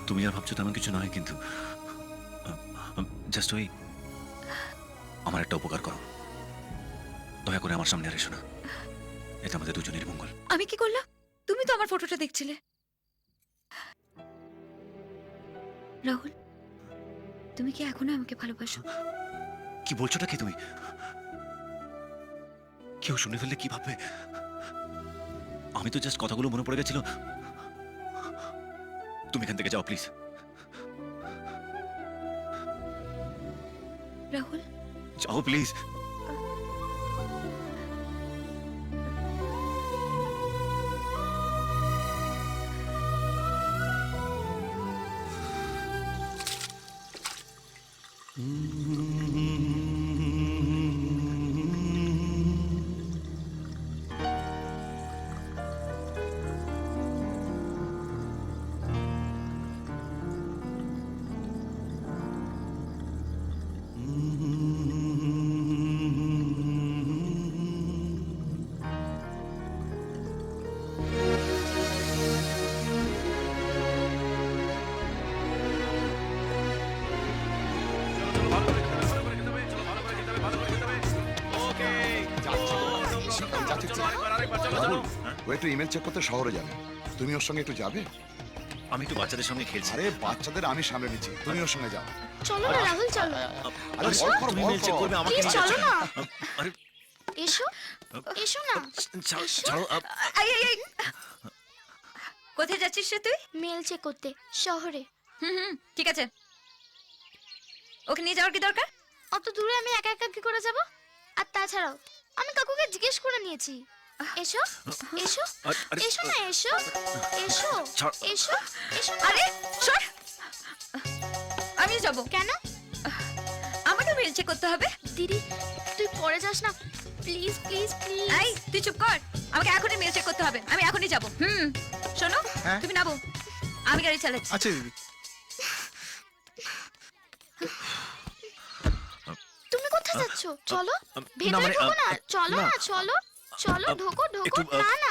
তুমি আর ভাবছো তেমন কিছু নয়, কিন্তু জাস্ট ওই আমার একটা উপকার করো, দয়া করে আমার সামনে আর এসো না, এটা আমাদের দুজনের মঙ্গল। আমি কি করলাম? তুমি তো আমার ফটোটা দেখছিলে। রাহুল, তুমি কি এখনো আমাকে ভালোবাসো? কি বলছোটা কি তুমি? কেউ শুনে ফেললে কি ভাববে? আমি তো জাস্ট কথাগুলো মনে পড়ে গেছিল। তুমি এখান থেকে যাও প্লিজ। রাহুল, যাও প্লিজ। ও একটু ইমেল চেক করতে শহরে যাবে, তুমি ওর সঙ্গে একটু যাবে? আমি একটু বাচ্চাদের সঙ্গে খেলছি। আরে বাচ্চাদের আমি সামলে নিচ্ছি, তুমি ওর সঙ্গে যাও। চলো না রাহুল, চলো। আরে বল কর, তুমি বল email check কর। করবে, আমাকে প্লিজ নিয়ে চলো যাচ্ছ। না, আরে এসো এসো না। ছাড়ো। এই, এই, এই। কোথায় যাচ্ছিস রে তুই? মেল চেক করতে শহরে। ঠিক আছে, ওকে নিয়ে যাওয়ার কি দরকার? অত দূরে আমি একা একা কি করে যাব? আর তাছাড়াও আমি কাকুকে জিজ্ঞেস করে নিয়েছি। এসো এসো আরে, এসো না, এসো এসো ছাড়। এসো এসো না। আরে সর, আমি যাব। কেন? আমাকে মেল চেক করতে হবে। দিদি তুই পরে যাস না, প্লিজ প্লিজ প্লিজ। এই তুই চুপ কর, আমাকে এখনই মেল চেক করতে হবে, আমি এখনই যাব। শোনো, হ্যাঁ? তুমি নামো, আমি গাড়ি চালাচ্ছি। আচ্ছা দিদি। তুমি কোথায় যাচ্ছ? চলো না, ভেতরে মানে, ঢোকো না, চলো না। না, চলো চলো, ঢোকো ঢোকো। একটু না না